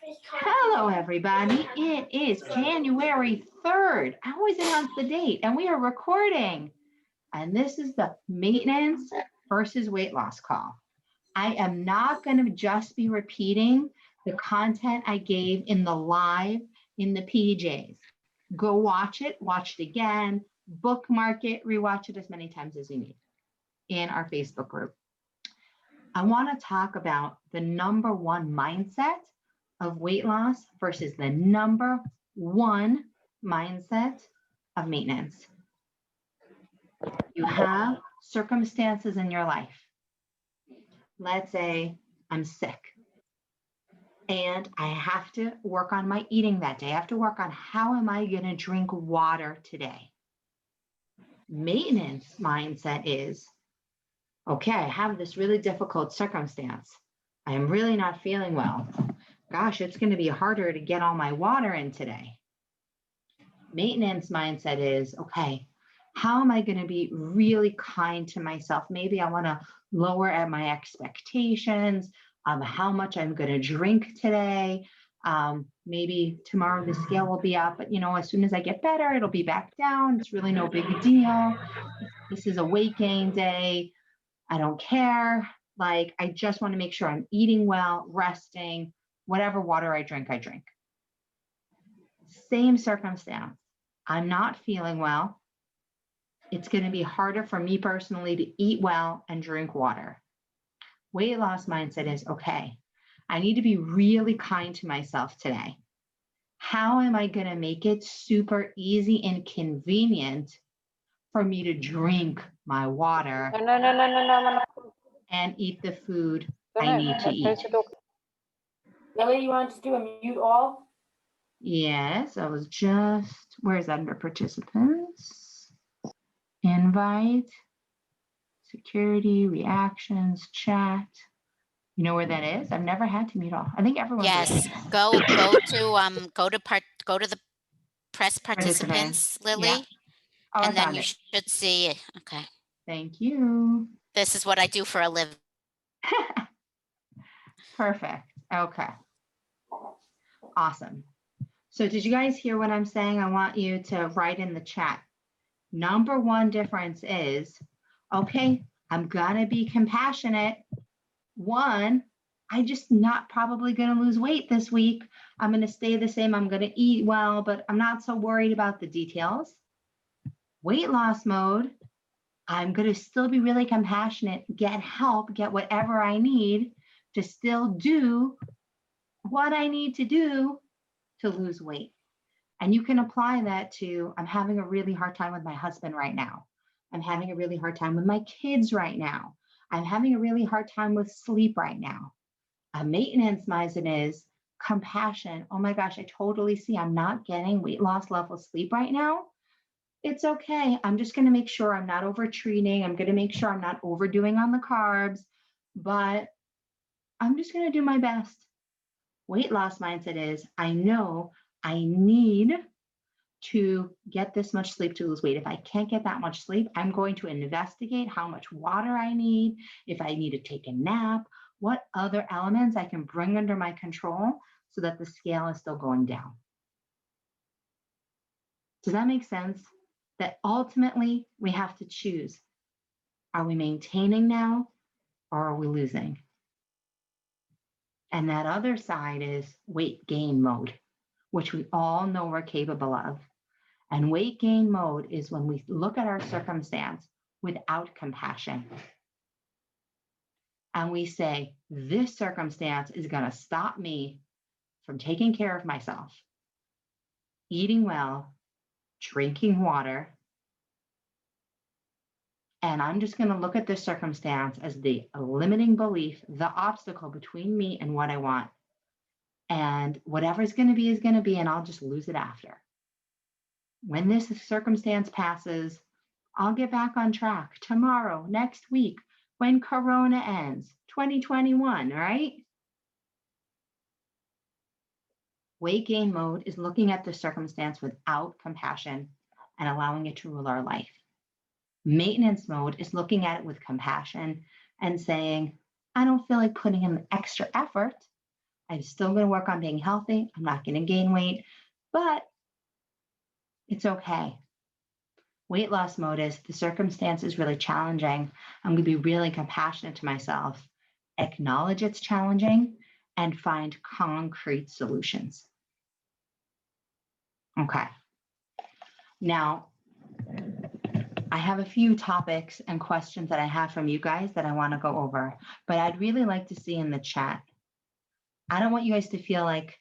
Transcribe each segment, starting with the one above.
Hello, everybody. It is January 3rd. I always announce the date, and we are recording. And this is the maintenance versus weight loss call. I am not going to just be repeating the content I gave in the live in the PJs. Go watch it again, bookmark it, rewatch it as many times as you need in our Facebook group. I want to talk about the number one mindset of weight loss versus the number one mindset of maintenance. You have circumstances in your life. Let's say I'm sick and I have to work on my eating that day. I have to work on how am I going to drink water today? Maintenance mindset is, okay, I have this really difficult circumstance. I am really not feeling well. Gosh, it's going to be harder to get all my water in today. Maintenance mindset is, okay, how am I going to be really kind to myself? Maybe I want to lower at my expectations of how much I'm going to drink today. Maybe tomorrow the scale will be up, but as soon as I get better, it'll be back down. It's really no big deal. This is a weight gain day. I don't care. I just want to make sure I'm eating well, resting, whatever water I drink, I drink. Same circumstance. I'm not feeling well. It's going to be harder for me personally to eat well and drink water. Weight loss mindset is, okay, I need to be really kind to myself today. How am I going to make it super easy and convenient for me to drink my water and eat the food I need to eat? Lily, you want to do a mute all? Yes, I was just, where's under participants? Invite, security, reactions, chat. You know where that is? I've never had to mute all. I think everyone's. Yes, go to the press participants, Lily, yeah. Oh, and then you should see. Okay. Thank you. This is what I do for a living. Perfect. Okay. Awesome. So did you guys hear what I'm saying? I want you to write in the chat. Number one difference is, okay, I'm gonna be compassionate. One, I just not probably gonna lose weight this week. I'm gonna stay the same. I'm gonna eat well, but I'm not so worried about the details. Weight loss mode, I'm gonna still be really compassionate, get help, get whatever I need to still do what I need to do to lose weight. And you can apply that to, I'm having a really hard time with my husband right now. I'm having a really hard time with my kids right now. I'm having a really hard time with sleep right now. A maintenance mindset is compassion. Oh my gosh, I totally see I'm not getting weight loss level sleep right now. It's okay. I'm just going to make sure I'm not over treating. I'm going to make sure I'm not overdoing on the carbs, but I'm just going to do my best. Weight loss mindset is, I know I need to get this much sleep to lose weight. If I can't get that much sleep, I'm going to investigate how much water I need, if I need to take a nap, what other elements I can bring under my control so that the scale is still going down. Does that make sense? That ultimately we have to choose. Are we maintaining now or are we losing? And that other side is weight gain mode, which we all know we're capable of. And weight gain mode is when we look at our circumstance without compassion. And we say, this circumstance is going to stop me from taking care of myself, eating well, drinking water. And I'm just going to look at this circumstance as the limiting belief, the obstacle between me and what I want. And whatever's going to be is going to be, and I'll just lose it after. When this circumstance passes, I'll get back on track tomorrow, next week, when Corona ends, 2021, right? Weight gain mode is looking at the circumstance without compassion and allowing it to rule our life. Maintenance mode is looking at it with compassion and saying, I don't feel like putting in the extra effort. I'm still going to work on being healthy. I'm not going to gain weight, but it's okay. Weight loss mode is the circumstance is really challenging. I'm going to be really compassionate to myself, acknowledge it's challenging, and find concrete solutions. Okay. Now, I have a few topics and questions that I have from you guys that I want to go over, but I'd really like to see in the chat. I don't want you guys to feel like,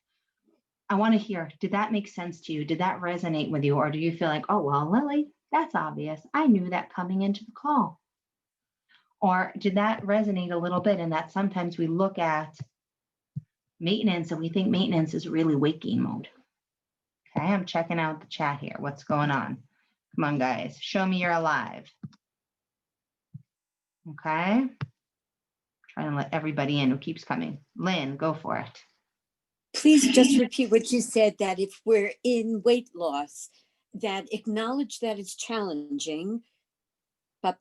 I want to hear, did that make sense to you? Did that resonate with you? Or do you feel like, oh, well, Lily, that's obvious. I knew that coming into the call. Or did that resonate a little bit in that sometimes we look at maintenance and we think maintenance is really weight gain mode? Okay, I'm checking out the chat here. What's going on? Come on, guys. Show me you're alive. Okay. Trying to let everybody in who keeps coming. Lynn, go for it. Please just repeat what you said, that if we're in weight loss, that acknowledge that it's challenging. But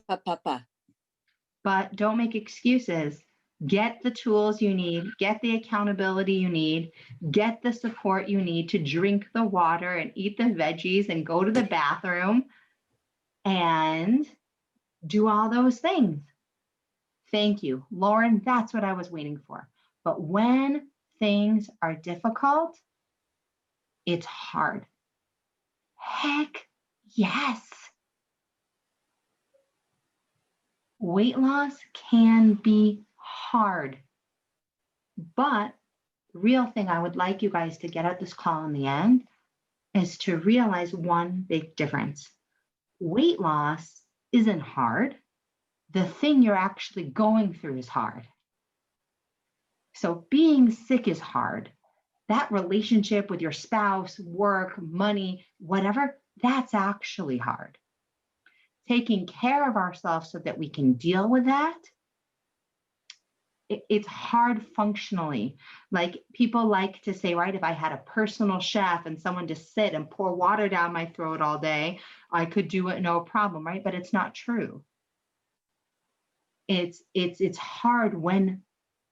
don't make excuses. Get the tools you need, get the accountability you need, get the support you need to drink the water and eat the veggies and go to the bathroom and do all those things. Thank you, Lauren. That's what I was waiting for. But when things are difficult, it's hard. Heck yes. Weight loss can be hard, but the real thing I would like you guys to get at this call in the end is to realize one big difference. Weight loss isn't hard. The thing you're actually going through is hard. So being sick is hard. That relationship with your spouse, work, money, whatever, that's actually hard. Taking care of ourselves so that we can deal with that, it's hard functionally. Like people like to say, right, if I had a personal chef and someone to sit and pour water down my throat all day, I could do it no problem, right? But it's not true. It's hard when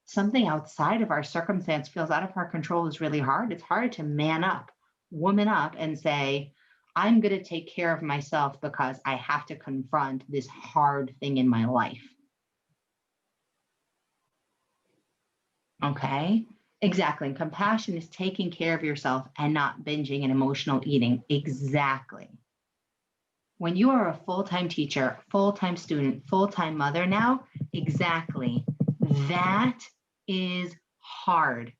something outside of our circumstance feels out of our control is really hard. It's hard to man up, woman up and say, I'm going to take care of myself because I have to confront this hard thing in my life. Okay, exactly. And compassion is taking care of yourself and not binging and emotional eating. Exactly. When you are a full-time teacher, full-time student, full-time mother now, exactly. That is hard.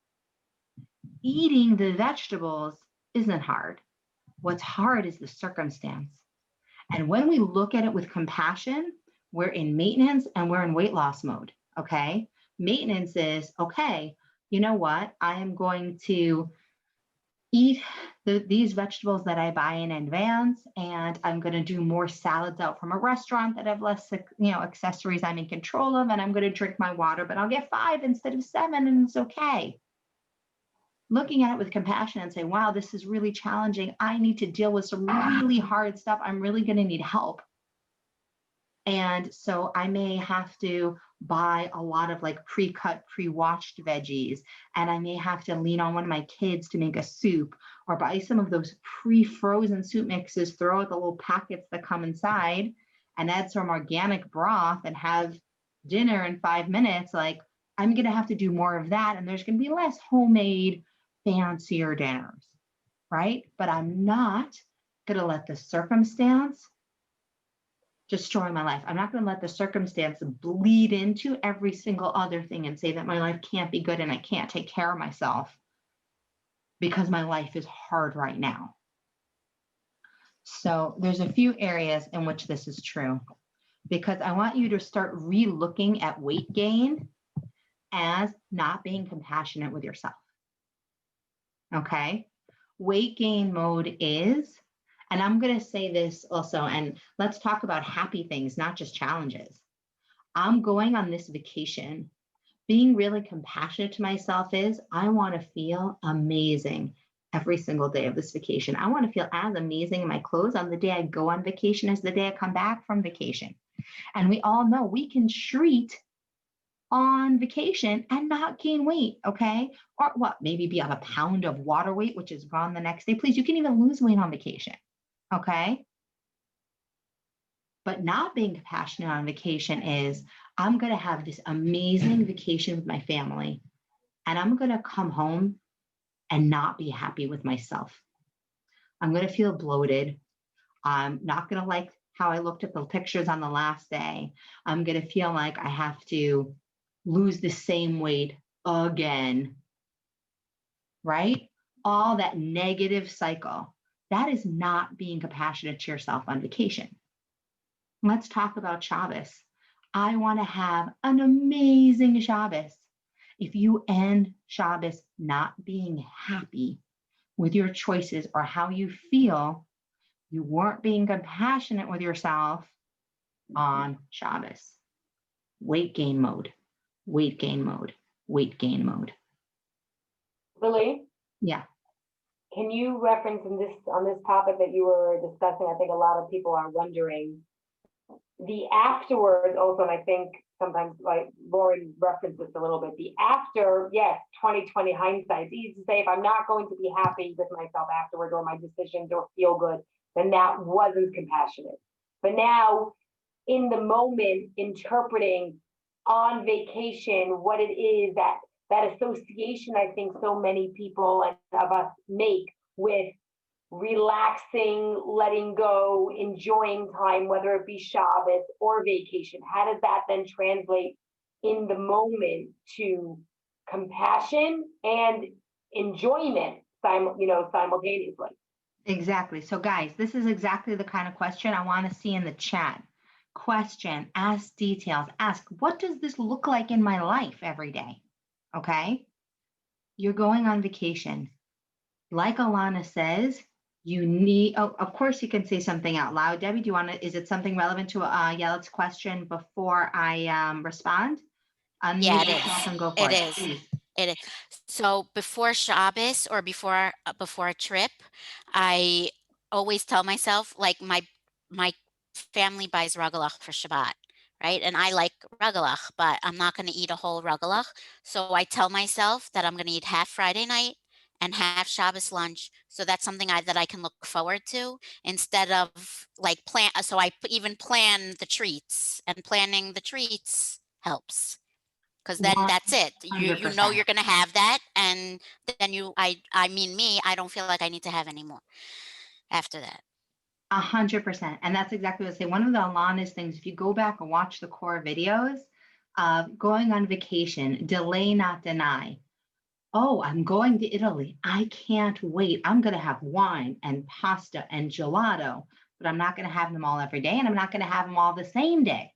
Eating the vegetables isn't hard. What's hard is the circumstance. And when we look at it with compassion, we're in maintenance and we're in weight loss mode, okay? Maintenance is, okay, you know what? I am going to eat these vegetables that I buy in advance, and I'm going to do more salads out from a restaurant that have less, accessories I'm in control of, and I'm going to drink my water, but I'll get 5 instead of 7, and it's okay. Looking at it with compassion and say, wow, this is really challenging. I need to deal with some really hard stuff. I'm really going to need help. And so I may have to buy a lot of like pre-cut, pre-washed veggies, and I may have to lean on one of my kids to make a soup, or buy some of those pre-frozen soup mixes, throw out the little packets that come inside, and add some organic broth and have dinner in 5 minutes. Like, I'm going to have to do more of that, and there's going to be less homemade, fancier dinners, right? But I'm not going to let the circumstance destroy my life. I'm not going to let the circumstance bleed into every single other thing and say that my life can't be good and I can't take care of myself because my life is hard right now. So there's a few areas in which this is true, because I want you to start re-looking at weight gain as not being compassionate with yourself. Okay? Weight gain mode is, and I'm going to say this also, and let's talk about happy things, not just challenges. I'm going on this vacation. Being really compassionate to myself is, I want to feel amazing every single day of this vacation. I want to feel as amazing in my clothes on the day I go on vacation as the day I come back from vacation. And we all know we can treat on vacation and not gain weight, okay? Or what, maybe be on a pound of water weight, which is gone the next day. Please, you can even lose weight on vacation, okay? But not being compassionate on vacation is, I'm going to have this amazing vacation with my family, and I'm going to come home and not be happy with myself. I'm going to feel bloated. I'm not going to like how I looked at the pictures on the last day. I'm going to feel like I have to lose the same weight again, right? All that negative cycle. That is not being compassionate to yourself on vacation. Let's talk about Shabbos. I want to have an amazing Shabbos. If you end Shabbos not being happy with your choices or how you feel, you weren't being compassionate with yourself on Shabbos. Weight gain mode, weight gain mode, weight gain mode. Lily, Yeah. can you reference on this topic that you were discussing? I think a lot of people are wondering the afterwards also, and I think sometimes like Lauren referenced this a little bit, the after, yes, 2020 hindsight. It's easy to say if I'm not going to be happy with myself afterwards or my decisions or feel good, then that wasn't compassionate. But now in the moment, interpreting on vacation, what it is that association, I think so many people and of us make with relaxing, letting go, enjoying time, whether it be Shabbos or vacation. How does that then translate in the moment to compassion and enjoyment simultaneously? Exactly. So guys, this is exactly the kind of question I want to see in the chat. Question, ask details, ask, what does this look like in my life every day? Okay. You're going on vacation. Like Alana says, you need, oh, of course you can say something out loud. Debbie, do you want to, is it something relevant to Yelet's question before I respond? Unmute Yeah, it yourself is. and go for It it, is. please. It is. So before Shabbos or before a trip, I always tell myself, like, my family buys ragalach for Shabbat, right? And I like ragalach, but I'm not going to eat a whole ragalach. So I tell myself that I'm going to eat half Friday night and half Shabbos lunch. So that's something that I can look forward to instead of like plan. So even plan the treats, and planning the treats helps. Because then that's it. You know 100%. you're gonna have that, and then I mean me, I don't feel like I need to have any more after that. 100%. And that's exactly what I say. One of the Alana's things, if you go back and watch the core videos of going on vacation, delay, not deny. Oh, I'm going to Italy. I can't wait. I'm going to have wine and pasta and gelato, but I'm not going to have them all every day. And I'm not going to have them all the same day.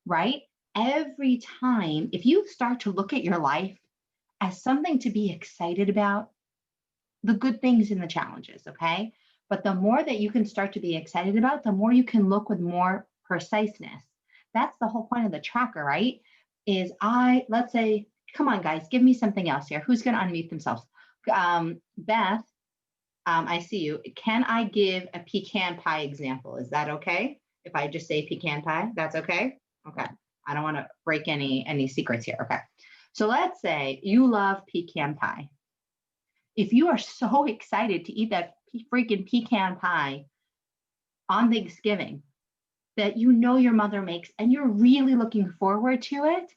Right? Every time, if you start to look at your life as something to be excited about, the good things and the challenges, okay? But the more that you can start to be excited about, the more you can look with more preciseness. That's the whole point of the tracker, right? Let's say, come on, guys, give me something else here. Who's going to unmute themselves? Beth, I see you. Can I give a pecan pie example? Is that okay? If I just say pecan pie, that's okay? Okay. I don't want to break any secrets here. Okay. So let's say you love pecan pie. If you are so excited to eat that freaking pecan pie on Thanksgiving that you know your mother makes and you're really looking forward to it,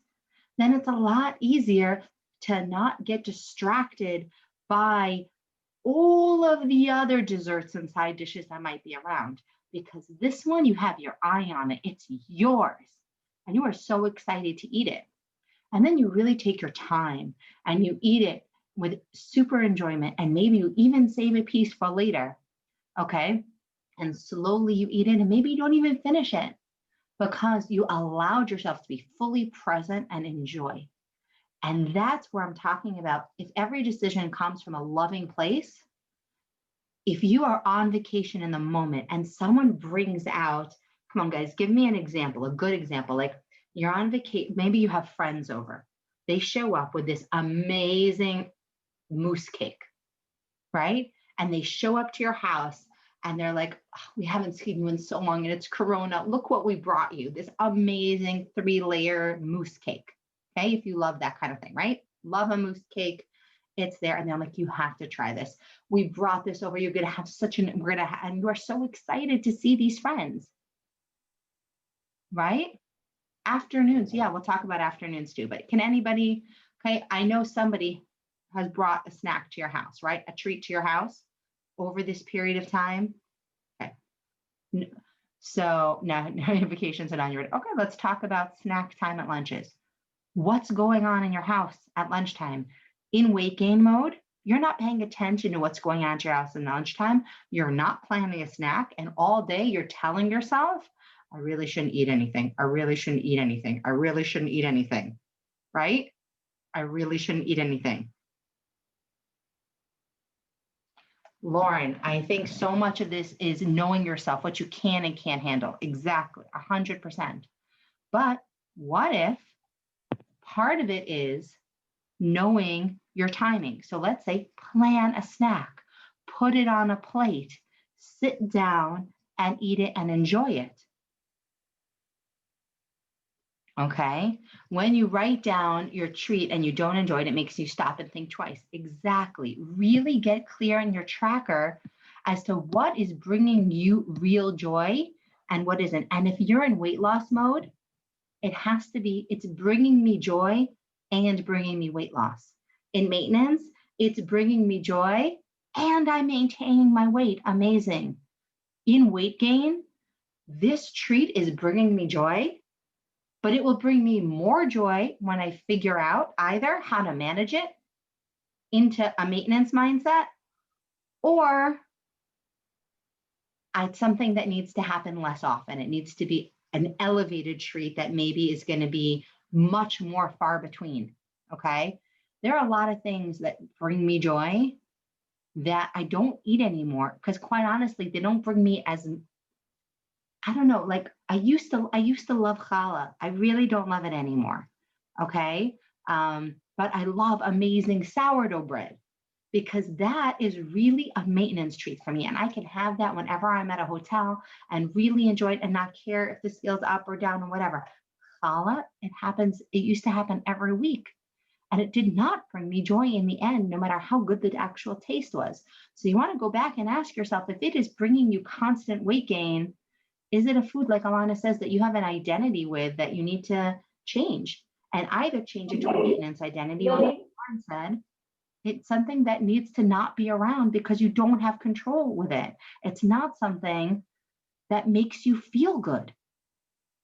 then it's a lot easier to not get distracted by all of the other desserts and side dishes that might be around, because this one, you have your eye on it. It's yours. And you are so excited to eat it. And then you really take your time and you eat it with super enjoyment. And maybe you even save a piece for later. Okay. And slowly you eat it, and maybe you don't even finish it because you allowed yourself to be fully present and enjoy. And that's where I'm talking about. If every decision comes from a loving place, if you are on vacation in the moment and someone brings out, come on, guys, give me an example, a good example. Like you're on vacation, maybe you have friends over. They show up with this amazing mousse cake, right? And they show up to your house and they're like, "Oh, we haven't seen you in so long and it's Corona. Look what we brought you, this amazing 3-layer mousse cake." Okay, if you love that kind of thing, right? Love a mousse cake. It's there. And they're like, "You have to try this. We brought this over. You're going to have and you are so excited to see these friends." Right? Afternoons. Yeah, we'll talk about afternoons too. But can anybody, okay, I know somebody has brought a snack to your house, right? A treat to your house over this period of time. Okay. So no, notifications are on your, okay, let's talk about snack time at lunches. What's going on in your house at lunchtime? In weight gain mode, you're not paying attention to what's going on at your house in lunchtime. You're not planning a snack. And all day you're telling yourself, "I really shouldn't eat anything. I really shouldn't eat anything. I really shouldn't eat anything." Right? "I really shouldn't eat anything." Lauren, I think so much of this is knowing yourself, what you can and can't handle. Exactly, 100%. But what if part of it is knowing your timing? So let's say plan a snack, put it on a plate, sit down and eat it and enjoy it. Okay. When you write down your treat and you don't enjoy it, it makes you stop and think twice. Exactly. Really get clear in your tracker as to what is bringing you real joy and what isn't. And if you're in weight loss mode, it has to be, it's bringing me joy and bringing me weight loss. In maintenance, it's bringing me joy and I'm maintaining my weight. Amazing. In weight gain, this treat is bringing me joy, but it will bring me more joy when I figure out either how to manage it into a maintenance mindset, or it's something that needs to happen less often. It needs to be an elevated treat that maybe is going to be much more far between. Okay. There are a lot of things that bring me joy that I don't eat anymore because, quite honestly, they don't bring me as, I don't know, like I used to love challah. I really don't love it anymore. Okay. But I love amazing sourdough bread because that is really a maintenance treat for me. And I can have that whenever I'm at a hotel and really enjoy it and not care if the scale's up or down or whatever. Challah, it used to happen every week. And it did not bring me joy in the end, no matter how good the actual taste was. So you want to go back and ask yourself, if it is bringing you constant weight gain, is it a food, like Alana says, that you have an identity with that you need to change? And either change it to a maintenance identity, or like Lauren said, it's something that needs to not be around because you don't have control with it. It's not something that makes you feel good.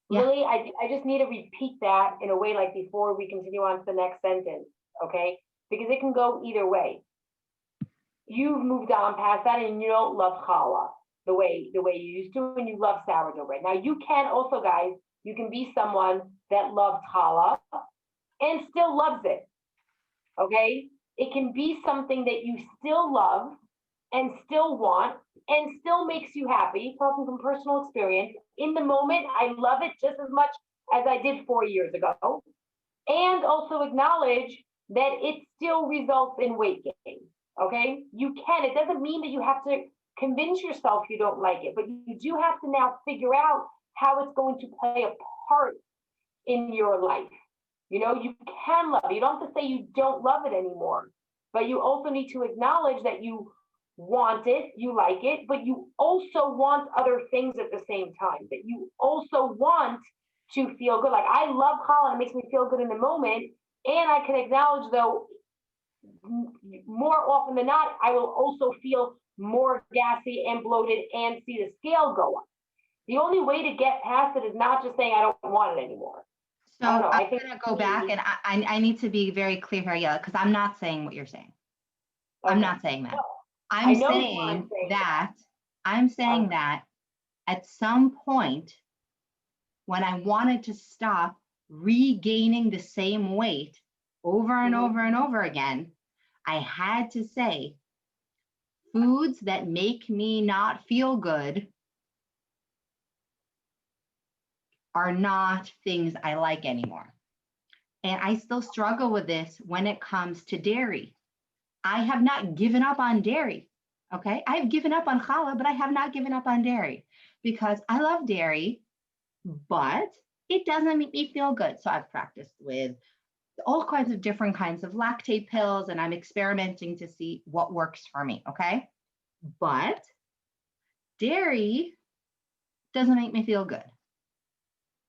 Yeah. Really, I just need to repeat that in a way, like before we continue on to the next sentence, okay? Because it can go either way. You've moved on past that and you don't love challah the way you used to, and you love sourdough bread. Now you can also, guys, you can be someone that loves challah and still loves it, okay? It can be something that you still love and still want and still makes you happy, talking from personal experience. In the moment, I love it just as much as I did 4 years ago. And also acknowledge that it still results in weight gain, okay? You can, it doesn't mean that you have to convince yourself you don't like it, but you do have to now figure out how it's going to play a part in your life. You know, you can love it. You don't have to say you don't love it anymore, but you also need to acknowledge that you want it, you like it, but you also want other things at the same time, that you also want to feel good. Like, I love challah, it makes me feel good in the moment. And I can acknowledge, though, more often than not, I will also feel more gassy and bloated and see the scale go up. The only way to get past it is not just saying I don't want it anymore. So I'm going to go back, and I need to be very clear here, Yella, because I'm not saying what you're saying. Okay. I'm not saying that. No, I'm saying that at some point when I wanted to stop regaining the same weight over and over and over again, I had to say foods that make me not feel good are not things I like anymore. And I still struggle with this when it comes to dairy. I have not given up on dairy. Okay, I've given up on challah, but I have not given up on dairy because I love dairy, but it doesn't make me feel good. So I've practiced with all kinds of different kinds of lactate pills, and I'm experimenting to see what works for me. Okay, but dairy doesn't make me feel good.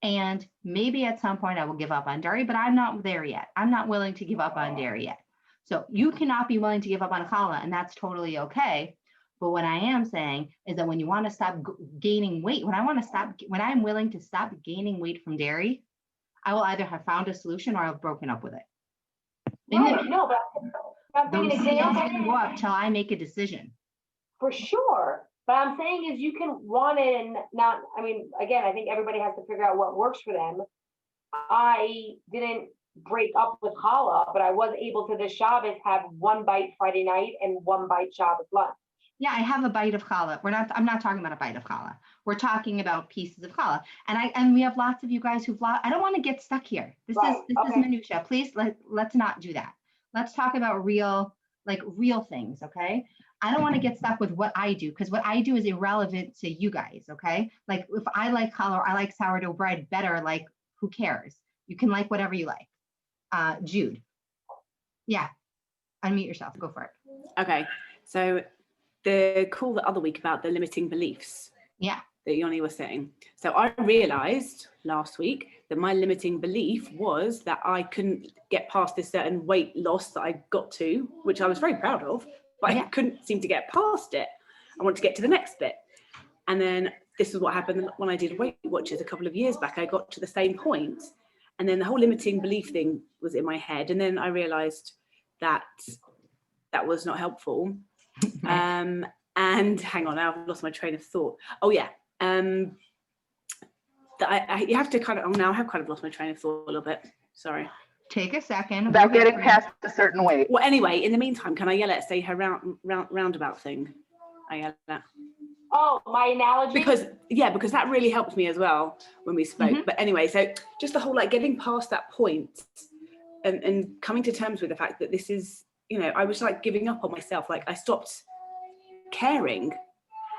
And maybe at some point I will give up on dairy, but I'm not there yet. I'm not willing to give up on dairy yet. So you cannot be willing to give up on challah, and that's totally okay. But what I am saying is that when you want to stop gaining weight, when I'm willing to stop gaining weight from dairy, I will either have found a solution or I've broken up with it. Right, no, but I'm Those thinking scales example. can go up till I make a decision. For sure. But I'm saying is you can want it and not, I mean, again, I think everybody has to figure out what works for them. I didn't break up with challah, but I was able to this Shabbos have one bite Friday night and one bite Shabbos lunch. Yeah, I have a bite of challah. I'm not talking about a bite of challah. We're talking about pieces of challah. And we have lots of you guys who've lost. I don't want to get stuck here. This Right, is okay. minutia. Please let's not do that. Let's talk about real things, okay? I don't want to get stuck with what I do because what I do is irrelevant to you guys, okay? Like if I like challah or I like sourdough bread better, like who cares? You can like whatever you like. Jude. Yeah. Unmute yourself. Go for it. Okay, so the call the other week about the limiting beliefs Yeah. that Yoni was saying. So I realized last week that my limiting belief was that I couldn't get past this certain weight loss that I got to, which I was very proud of, but Yeah. I couldn't seem to get past it. I wanted to get to the next bit. And then this is what happened when I did Weight Watchers a couple of years back. I got to the same point, and then the whole limiting belief thing was in my head. And then I realized that that was not helpful. And hang on, now I've lost my train of thought. Oh yeah, that you have to kind of. Oh, now I have kind of lost my train of thought a little bit. Sorry. Take a second. About getting past a certain weight. Well, anyway, in the meantime, can I yell at say her roundabout thing? I yell at Oh, my analogy? because that really helped me as well when we spoke. Mhm. But anyway, so just the whole like getting past that point and coming to terms with the fact that this is, you know, I was like giving up on myself. Like I stopped caring,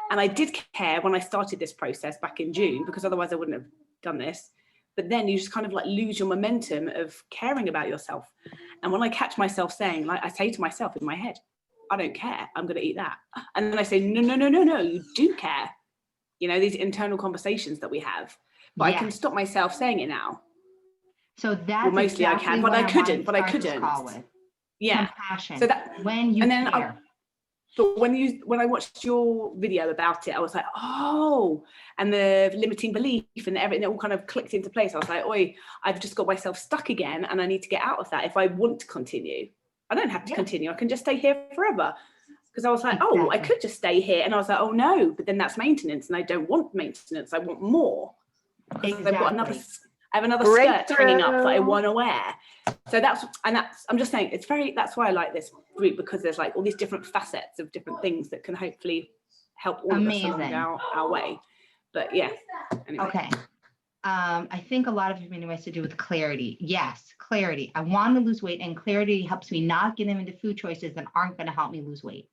and I did care when I started this process back in June, because otherwise I wouldn't have done this. But then you just kind of like lose your momentum of caring about yourself. And when I catch myself saying, like, I say to myself in my head, I don't care, I'm going to eat that. And then I say, no, you do care. You know, these internal conversations that we have. But I can Yes. stop myself saying it now. So that's Well, mostly I can, but what I wanted couldn't, to but I start this couldn't. call with. Yeah. Compassion. So that, when you and then care. but when I watched your video about it, I was like, oh, and the limiting belief and everything, it all kind of clicked into place. I was like, oi, I've just got myself stuck again, and I need to get out of that if I want to continue. I don't have to Yeah. continue. I can just stay here forever. Because I was like, oh, I Exactly. could just stay here. And I was like, oh no, but then that's maintenance, and I don't want maintenance. I want more. Because I've got another, I have another skirt hanging up that I want to wear. So I'm just saying, that's why I like this group, because there's like all these different facets of different things that can hopefully help all of us along Amazing. our way. But yeah, anyway. Okay. I think a lot of it has to do with clarity. Yes, clarity. I want to lose weight, and clarity helps me not get into food choices that aren't going to help me lose weight.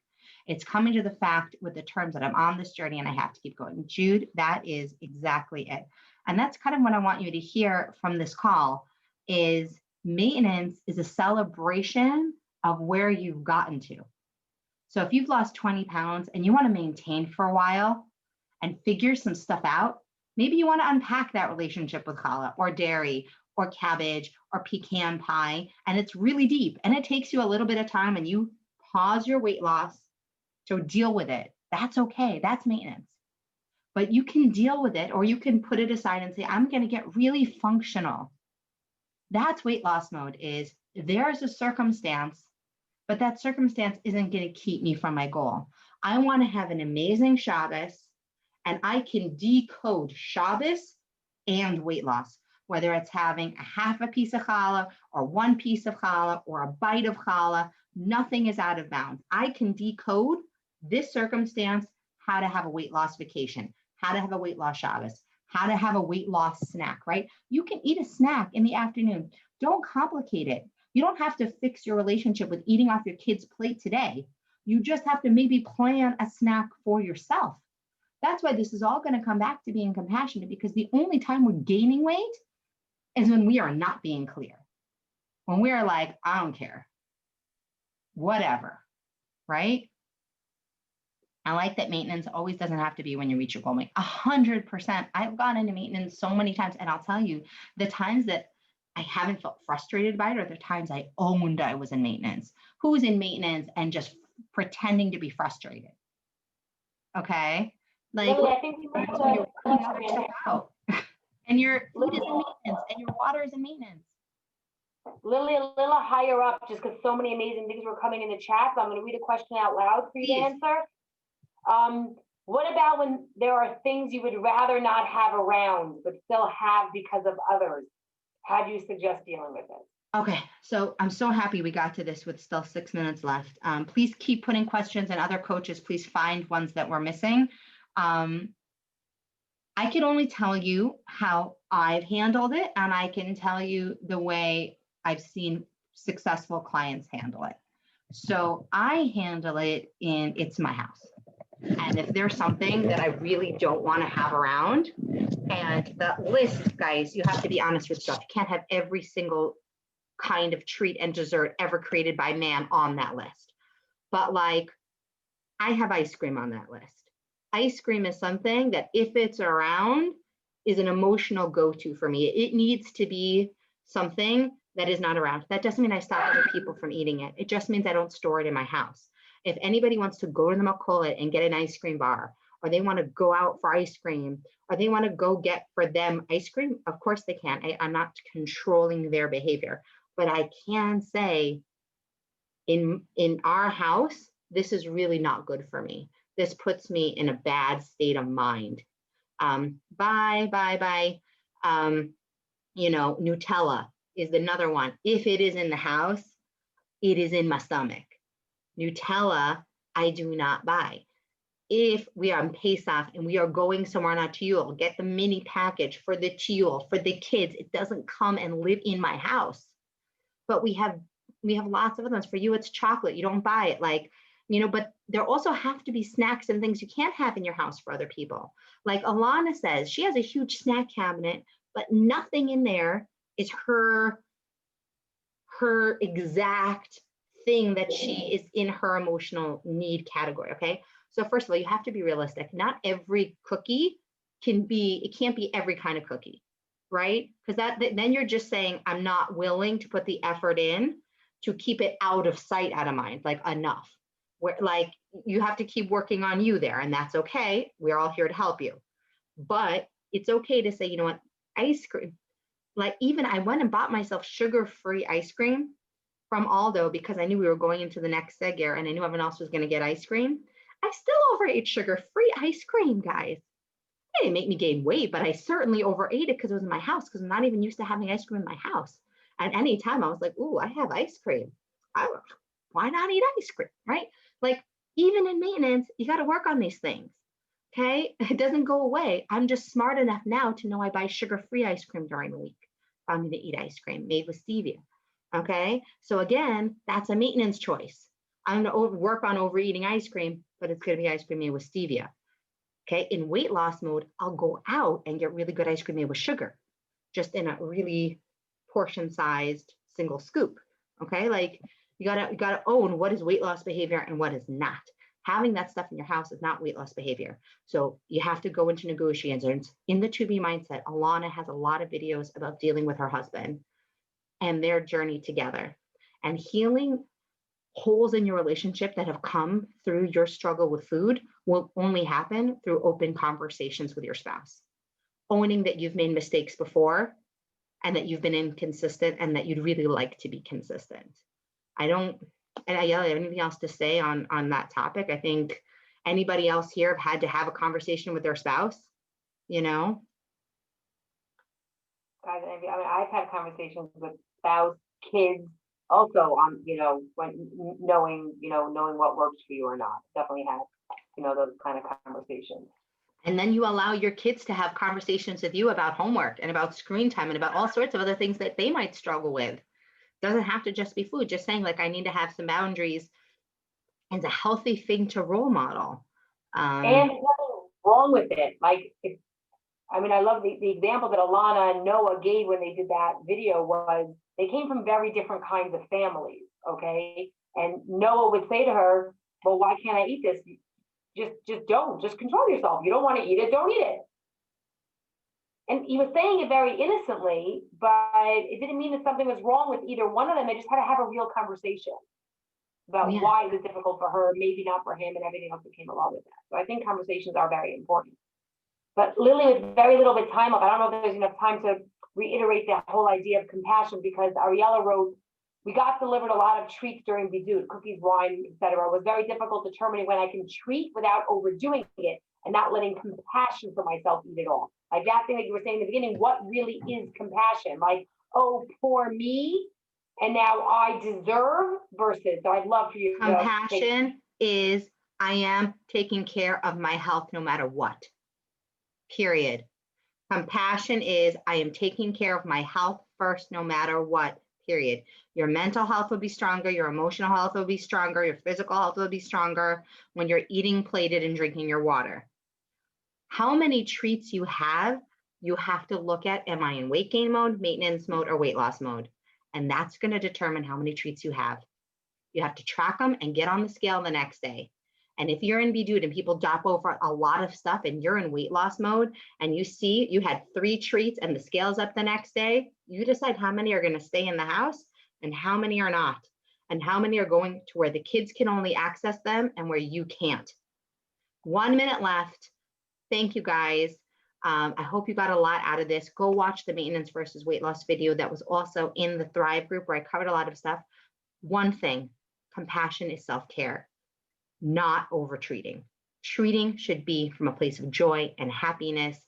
It's coming to the fact with the terms that I'm on this journey and I have to keep going. Jude, that is exactly it. And that's kind of what I want you to hear from this call is maintenance is a celebration of where you've gotten to. So if you've lost 20 pounds and you want to maintain for a while and figure some stuff out, maybe you want to unpack that relationship with challah or dairy or cabbage or pecan pie, and it's really deep and it takes you a little bit of time, and you pause your weight loss to deal with it. That's okay. That's maintenance. But you can deal with it, or you can put it aside and say, I'm going to get really functional. That's weight loss mode. Is there's a circumstance, but that circumstance isn't going to keep me from my goal. I want to have an amazing Shabbos, and I can decode Shabbos and weight loss, whether it's having a half a piece of challah or one piece of challah or a bite of challah. Nothing is out of bounds. I can decode this circumstance, how to have a weight loss vacation, how to have a weight loss Shabbos, how to have a weight loss snack, right? You can eat a snack in the afternoon. Don't complicate it. You don't have to fix your relationship with eating off your kid's plate today. You just have to maybe plan a snack for yourself. That's why this is all going to come back to being compassionate, because the only time we're gaining weight is when we are not being clear. When we are like, I don't care, whatever, right? I like that maintenance always doesn't have to be when you reach your goal weight. 100%. I've gone into maintenance so many times, and I'll tell you, the times that I haven't felt frustrated by it are the times I owned I was in maintenance. Who's in maintenance and just pretending to be frustrated? Okay, like Lily, I think we might have you're putting other stuff out, and your food is in Lily, maintenance, and your water is in maintenance. Lily, a little higher up, just because so many amazing things were coming in the chat. So I'm going to read a question out loud for you to Please. answer. What about when there are things you would rather not have around, but still have because of others? How do you suggest dealing with it? Okay, so I'm so happy we got to this with still 6 minutes left. Please keep putting questions, and other coaches, please find ones that we're missing. I can only tell you how I've handled it, and I can tell you the way I've seen successful clients handle it. So I handle it in, it's my house. And if there's something that I really don't want to have around, and the list, guys, you have to be honest with yourself. You can't have every single kind of treat and dessert ever created by man on that list. But like, I have ice cream on that list. Ice cream is something that if it's around is an emotional go-to for me. It needs to be something that is not around. That doesn't mean I stop other people from eating it. It just means I don't store it in my house. If anybody wants to go to the McCullough and get an ice cream bar, or they want to go out for ice cream, or they want to go get for them ice cream, of course they can. I'm not controlling their behavior, but I can say in our house, this is really not good for me. This puts me in a bad state of mind. You know, Nutella is another one. If it is in the house, it is in my stomach. Nutella, I do not buy. If we are on Pesach and we are going somewhere on Tiyul, get the mini package for the Tiyul, for the kids. It doesn't come and live in my house. But we have lots of other ones. For you, it's chocolate. You don't buy it. Like, you know, but there also have to be snacks and things you can't have in your house for other people. Like Alana says, she has a huge snack cabinet, but nothing in there is her exact thing that she is in her emotional need category. Okay. So first of all, you have to be realistic. Not every cookie can't be every kind of cookie, right? Because then you're just saying, I'm not willing to put the effort in to keep it out of sight, out of mind, like enough. Where like you have to keep working on you there, and that's okay. We're all here to help you. But it's okay to say, you know what, ice cream, like even I went and bought myself sugar-free ice cream from Aldo because I knew we were going into the next Segir and I knew everyone else was going to get ice cream. I still overate sugar-free ice cream, guys. It didn't make me gain weight, but I certainly overate it because it was in my house, because I'm not even used to having ice cream in my house. And any time I was like, ooh, I have ice cream. Why not eat ice cream, right? Like even in maintenance, you got to work on these things, okay? It doesn't go away. I'm just smart enough now to know I buy sugar-free ice cream during the week. If I'm going to eat ice cream made with stevia, okay? So again, that's a maintenance choice. I'm going to work on overeating ice cream, but it's going to be ice cream made with stevia. Okay, in weight loss mode, I'll go out and get really good ice cream made with sugar, just in a really portion-sized single scoop. Okay, like you gotta own what is weight loss behavior and what is not. Having that stuff in your house is not weight loss behavior. So you have to go into negotiations. In the 2B mindset, Alana has a lot of videos about dealing with her husband and their journey together, and healing holes in your relationship that have come through your struggle with food will only happen through open conversations with your spouse. Owning that you've made mistakes before and that you've been inconsistent and that you'd really like to be consistent. I don't have anything else to say on that topic. I think anybody else here have had to have a conversation with their spouse, you know? I mean, I've had conversations with spouse, kids, also on, you know, when knowing what works for you or not. Definitely have, you know, those kind of conversations. And then you allow your kids to have conversations with you about homework and about screen time and about all sorts of other things that they might struggle with. Doesn't have to just be food, just saying like, I need to have some boundaries It's a healthy thing to role model. And there's nothing wrong with it. Like, if, I mean, I love the example that Alana and Noah gave when they did that video was they came from very different kinds of families, okay? And Noah would say to her, well, why can't I eat this? Just don't, just control yourself. You don't want to eat it, don't eat it. And he was saying it very innocently, but it didn't mean that something was wrong with either one of them. They just had to have a real conversation about Yeah. why it was difficult for her, maybe not for him, and everything else that came along with that. So I think conversations are very important. But Lily, with very little bit of time up, I don't know if there's enough time to reiterate that whole idea of compassion, because Ariella wrote, we got delivered a lot of treats during Bidut, cookies, wine, etc. It was very difficult determining when I can treat without overdoing it and not letting compassion for myself eat it all. Like that thing that you were saying in the beginning, what really is compassion? Like, oh, poor me, and now I deserve, versus, so I'd love for you to Compassion is I am taking care of my health no matter what. Period. Compassion is I am taking care of my health first no matter what. Period. Your mental health will be stronger, your emotional health will be stronger, your physical health will be stronger when you're eating plated and drinking your water. How many treats you have to look at, am I in weight gain mode, maintenance mode, or weight loss mode? And that's going to determine how many treats you have. You have to track them and get on the scale the next day. And if you're in Bidut and people drop over a lot of stuff and you're in weight loss mode and you see you had 3 treats and the scale's up the next day, you decide how many are going to stay in the house and how many are not, and how many are going to where the kids can only access them and where you can't. 1 minute left. Thank you guys. I hope you got a lot out of this. Go watch the maintenance versus weight loss video that was also in the Thrive group where I covered a lot of stuff. One thing, compassion is self-care, not over-treating. Treating should be from a place of joy and happiness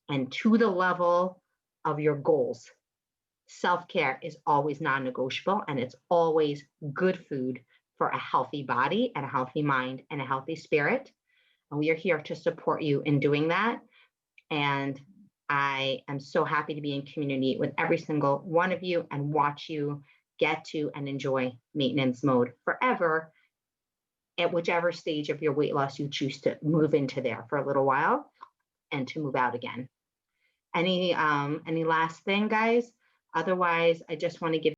and to the level of your goals. Self-care is always non-negotiable, and it's always good food for a healthy body and a healthy mind and a healthy spirit. And we are here to support you in doing that. And I am so happy to be in community with every single one of you and watch you get to and enjoy maintenance mode forever at whichever stage of your weight loss you choose to move into there for a little while and to move out again. Any last thing, guys? Otherwise, I just want to give